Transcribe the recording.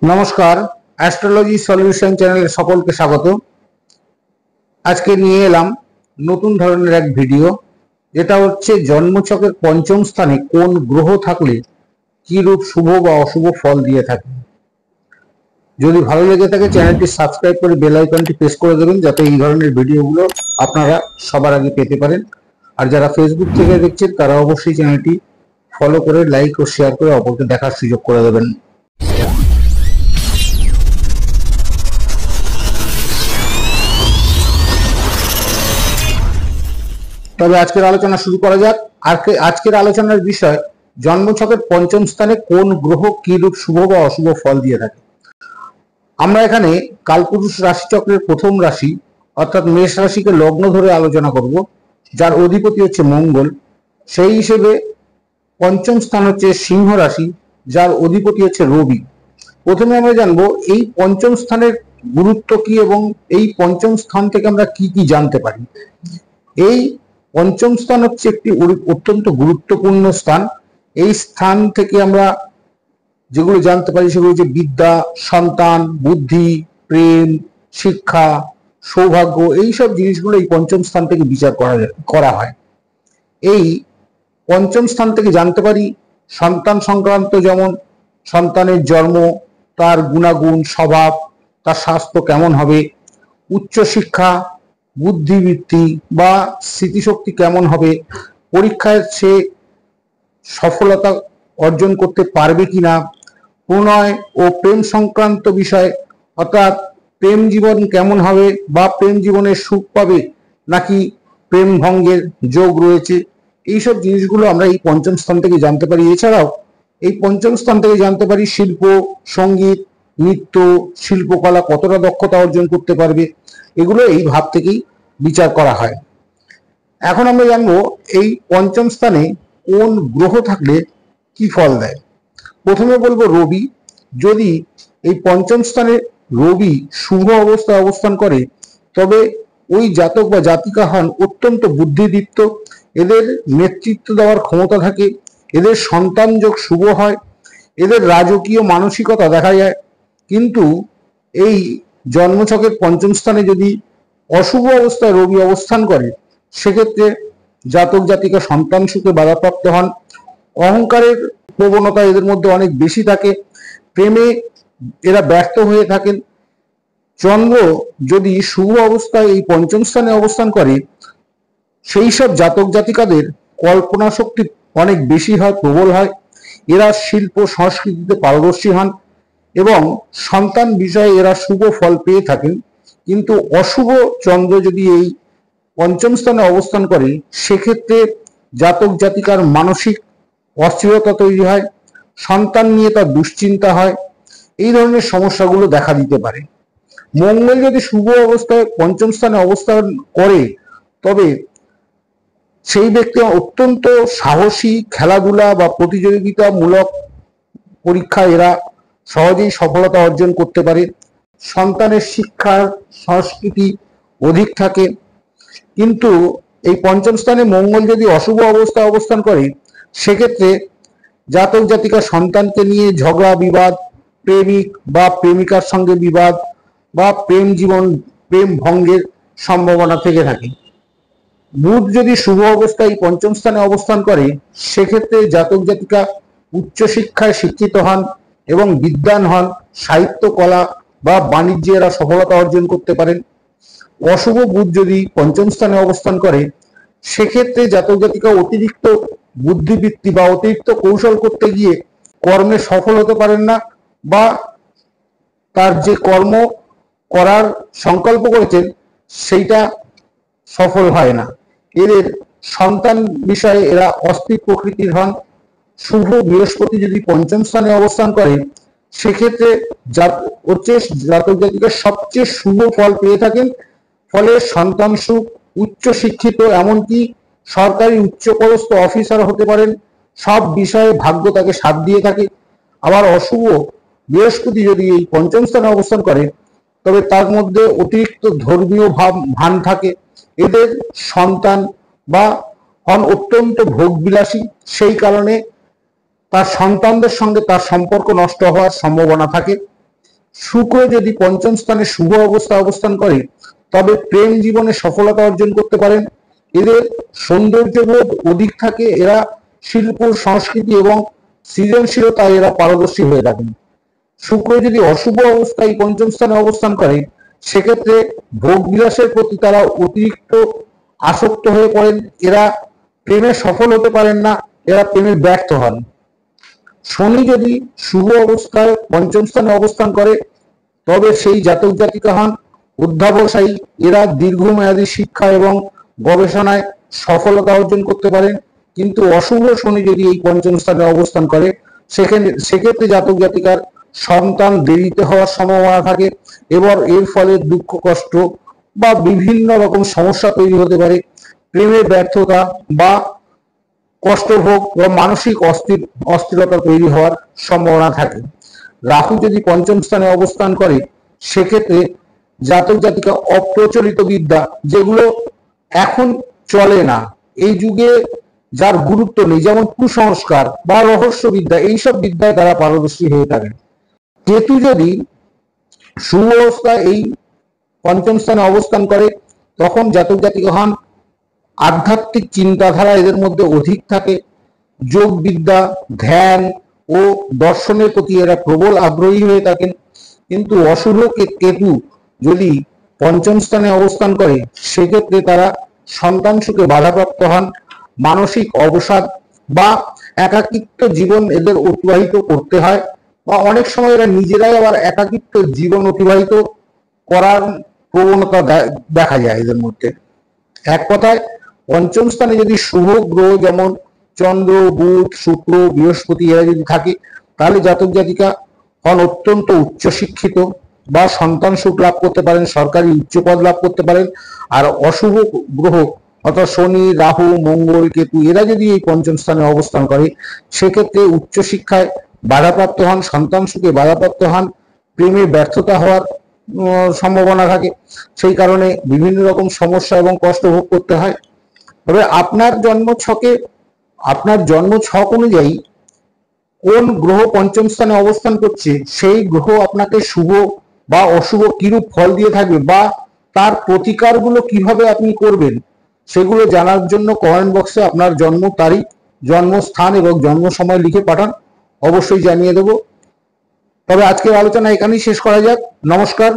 নমস্কার, astrology solution চ্যানেলে সকলকে স্বাগত। আজকে নিয়ে এলাম নতুন ধরনের এক ভিডিও, যেটা হচ্ছে জন্মছকের পঞ্চম স্থানে কোন গ্রহ থাকলে কি রূপ শুভ বা অশুভ ফল দিয়ে থাকে। যদি ভালো লেগে থাকে চ্যানেলটি সাবস্ক্রাইব করে বেল আইকনটি প্রেস করে দেবেন, যাতে এই ধরনের ভিডিওগুলো আপনারা সবার আগে পেতে পারেন। আর যারা ফেসবুক থেকে দেখছেন তারা অবশ্যই চ্যানেলটি ফলো করে লাইক ও শেয়ার করে অপরকে দেখার সুযোগ করে দেবেন। তবে আজকের আলোচনা শুরু করা যাক। আজকের আলোচনার বিষয় জন্মছকের পঞ্চম স্থানে কোন গ্রহ কি রূপ শুভ বা অশুভ ফল দিয়ে থাকে। আমরা এখানে কালপুরুষ রাশিচক্রের প্রথম রাশি অর্থাৎ মেষ রাশিকে লগ্ন ধরে আলোচনা করব, যার অধিপতি হচ্ছে মঙ্গল। সেই হিসেবে পঞ্চম স্থান হচ্ছে সিংহ রাশি, যার অধিপতি হচ্ছে রবি। প্রথমে আমরা জানবো এই পঞ্চম স্থানের গুরুত্ব কি এবং এই পঞ্চম স্থান থেকে আমরা কি কি জানতে পারি। এই পঞ্চম স্থান হচ্ছে একটি অত্যন্ত গুরুত্বপূর্ণ স্থান। এই স্থান থেকে আমরা যেগুলো জানতে পারি সেগুলো হচ্ছে বিদ্যা, সন্তান, বুদ্ধি, প্রেম, শিক্ষা, সৌভাগ্য, এইসব জিনিসগুলো এই পঞ্চম স্থান থেকে বিচার করা হয়। এই পঞ্চম স্থান থেকে জানতে পারি সন্তান সংক্রান্ত, যেমন সন্তানের জন্ম, তার গুণাগুণ, স্বভাব, তার স্বাস্থ্য কেমন হবে, উচ্চশিক্ষা, বুদ্ধিবৃত্তি বা স্মৃতিশক্তি কেমন হবে, পরীক্ষায় সে সফলতা অর্জন করতে পারবে কিনা, প্রণয় ও প্রেম সংক্রান্ত বিষয়, অর্থাৎ প্রেম জীবন কেমন হবে বা প্রেম জীবনের সুখ পাবে নাকি প্রেম ভঙ্গের যোগ রয়েছে, এইসব জিনিসগুলো আমরা এই পঞ্চম স্থান থেকে জানতে পারি। এছাড়াও এই পঞ্চম স্থান থেকে জানতে পারি শিল্প, সঙ্গীত, নৃত্য, শিল্পকলা কতটা দক্ষতা অর্জন করতে পারবে, এগুলো এই ভাব থেকেই বিচার করা হয়। এখন আমরা জানবো এই পঞ্চম স্থানে কোন গ্রহ থাকলে কি ফল দেয়। প্রথমে বলবো রবি। যদি এই পঞ্চম স্থানে রবি শুভ অবস্থায় অবস্থান করে তবে ওই জাতক বা জাতিকা হন অত্যন্ত বুদ্ধিদীপ্ত, এদের নেতৃত্ব দেওয়ার ক্ষমতা থাকে, এদের সন্তান যোগ শুভ হয়, এদের রাজকীয় মানসিকতা দেখা যায়। কিন্তু এই জন্মছকের পঞ্চম স্থানে যদি অশুভ অবস্থায় রবি অবস্থান করে সেক্ষেত্রে জাতক জাতিকা সন্তান সুখে বাধাপ্রাপ্ত হন, অহংকারের প্রবণতা এদের মধ্যে অনেক বেশি থাকে, প্রেমে এরা ব্যর্থ হয়ে থাকেন। চন্দ্র যদি শুভ অবস্থায় এই পঞ্চম স্থানে অবস্থান করে সেই সব জাতক জাতিকাদের কল্পনা শক্তি অনেক বেশি হয়, প্রবল হয়, এরা শিল্প সংস্কৃতিতে পারদর্শী হন এবং সন্তান বিষয়ে এরা শুভ ফল পেয়ে থাকেন। কিন্তু অশুভ চন্দ্র যদি এই পঞ্চম স্থানে অবস্থান করে সেক্ষেত্রে জাতক জাতিকার মানসিক অস্থিরতা তৈরি হয়, সন্তান নিয়ে তার দুশ্চিন্তা হয়, এই ধরনের সমস্যাগুলো দেখা দিতে পারে। মঙ্গল যদি শুভ অবস্থায় পঞ্চম স্থানে অবস্থান করে তবে সেই ব্যক্তি অত্যন্ত সাহসী, খেলাধুলা বা প্রতিযোগিতামূলক পরীক্ষায় এরা সহজেই সফলতা অর্জন করতে পারে, সন্তানের শিক্ষার সংস্কৃতি অধিক থাকে। কিন্তু এই পঞ্চম স্থানে মঙ্গল যদি অশুভ অবস্থায় অবস্থান করে সেক্ষেত্রে জাতক জাতিকা সন্তানকে নিয়ে ঝগড়া বিবাদ, প্রেমিক বা প্রেমিকার সঙ্গে বিবাদ বা প্রেম ভঙ্গের সম্ভাবনা থেকে থাকে। বুধ যদি শুভ অবস্থায় পঞ্চম স্থানে অবস্থান করে সেক্ষেত্রে জাতক জাতিকা উচ্চশিক্ষায় শিক্ষিত হন এবং বিদ্বান হন, সাহিত্য, কলা বা বাণিজ্যে এরা সফলতা অর্জন করতে পারেন। অশুভ বুধ যদি পঞ্চম স্থানে অবস্থান করে সেক্ষেত্রে জাতক জাতিকা অতিরিক্ত বুদ্ধিবৃত্তি বা অতিরিক্ত কৌশল করতে গিয়ে কর্মে সফল হতে পারেন না বা তার যে কর্ম করার সংকল্প করেছেন সেইটা সফল হয় না। এদের সন্তান বিষয়ে এরা অস্থির প্রকৃতির হন। শুভ বৃহস্পতি যদি পঞ্চম স্থানে অবস্থান করে সেক্ষেত্রে জাতক জাতিকা সবচেয়ে শুভ ফল পেয়ে থাকেন। ফলে সন্তান সুখ, উচ্চ শিক্ষিত, এমনকি সরকারি উচ্চপদস্থ অফিসার হতে পারেন, সব বিষয়ে ভাগ্য তাকে সাথ দিয়ে থাকে। আবার অশুভ বৃহস্পতি যদি এই পঞ্চম স্থানে অবস্থান করে তবে তার মধ্যে অতিরিক্ত ধর্মীয় ভান থাকে, এদের সন্তান বা হন অত্যন্ত ভোগবিলাসী, সেই কারণে তার সন্তানদের সঙ্গে তার সম্পর্ক নষ্ট হওয়ার সম্ভাবনা থাকে। শুক্র যদি পঞ্চম স্থানে শুভ অবস্থায় অবস্থান করে তবে প্রেম জীবনে সফলতা অর্জন করতে পারেন। এদের সৌন্দর্যবোধ অধিক থাকে, এরা শিল্প সংস্কৃতি এবং সৃজনশীলতায় এরা পারদর্শী হয়ে থাকেন। শুক্র যদি অশুভ অবস্থায় পঞ্চম স্থানে অবস্থান করে সেক্ষেত্রে ভোগ বিলাসের প্রতি তারা অতিরিক্ত আসক্ত হয়ে পড়েন, এরা প্রেমে সফল হতে পারেন না, এরা প্রেমে ব্যর্থ হন। শনি যদি শুভ অবস্থায় পঞ্চম স্থানে অবস্থান করে তবে সেই জাতক জাতিকা হন অধ্যাবসায়ী, এরা দীর্ঘমেয়াদী শিক্ষা এবং গবেষণায় সফলতা অর্জন করতে পারেন। কিন্তু অশুভ শনি যদি এই পঞ্চম স্থানে অবস্থান করে সেক্ষেত্রে জাতক জাতিকার সন্তান দেরিতে হওয়ার সম্ভাবনা থাকে এবং এর ফলে দুঃখ কষ্ট বা বিভিন্ন রকম সমস্যা তৈরি হতে পারে, প্রেমের ব্যর্থতা বা কষ্টভোগ বা মানসিক অস্থিরতা তৈরি হওয়ার সম্ভাবনা থাকে। রাহু যদি পঞ্চম স্থানে অবস্থান করে সেক্ষেত্রে জাতক জাতিকা অপ্রচলিত বিদ্যা, যেগুলো এখন চলে না, এই যুগে যার গুরুত্ব নেই, যেমন কুসংস্কার বা রহস্য বিদ্যা, এইসব বিদ্যায় তারা পারদর্শী হয়ে থাকেন। কেতু যদি শুভ অবস্থায় এই পঞ্চম স্থানে অবস্থান করে তখন জাতক জাতিকা হন আধ্যাত্মিক চিন্তাধারা এদের মধ্যে অধিক থাকে, যোগ বিদ্যা, ধ্যান ও দর্শনের প্রতি এরা প্রবল আগ্রহী হয়ে থাকেন। কিন্তু অশুভ কেতু যদি পঞ্চম স্থানে অবস্থান করে সেক্ষেত্রে তারা সন্তান সুখে বাধাপ্রাপ্ত হন, মানসিক অবসাদ বা একাকিত্ব জীবন এদের অতিবাহিত করতে হয়, বা অনেক সময় এরা নিজেরাই আবার একাকিত্ব জীবন অতিবাহিত করার প্রবণতা দেখা যায় এদের মধ্যে। এক কথায় পঞ্চম স্থানে যদি শুভ গ্রহ যেমন চন্দ্র, বুধ, শুক্র, বৃহস্পতি এরা যদি থাকে তাহলে জাতক জাতিকা হন অত্যন্ত উচ্চশিক্ষিত বা সন্তান সুখ লাভ করতে পারেন, সরকারি উচ্চ পদ লাভ করতে পারেন। আর অশুভ গ্রহ অর্থাৎ শনি, রাহু, মঙ্গল, কেতু এরা যদি এই পঞ্চম স্থানে অবস্থান করে সেক্ষেত্রে উচ্চশিক্ষায় বাধাপ্রাপ্ত হন, সন্তান সুখে বাধাপ্রাপ্ত হন, প্রেমে ব্যর্থতা হওয়ার সম্ভাবনা থাকে, সেই কারণে বিভিন্ন রকম সমস্যা এবং কষ্ট ভোগ করতে হয়। তবে আপনার জন্ম ছক অনুযায়ী কোন গ্রহ পঞ্চম স্থানে অবস্থান করছে সেই গ্রহ আপনাকে শুভ বা অশুভ কিরূপ ফল দিয়ে থাকবে বা তার প্রতিকারগুলো কিভাবে আপনি করবেন সেগুলো জানার জন্য কমেন্ট বক্সে আপনার জন্ম তারিখ, জন্মস্থান এবং জন্ম সময় লিখে পাঠান, অবশ্যই জানিয়ে দেব। তবে আজকের আলোচনা এখানেই শেষ করা যাক। নমস্কার।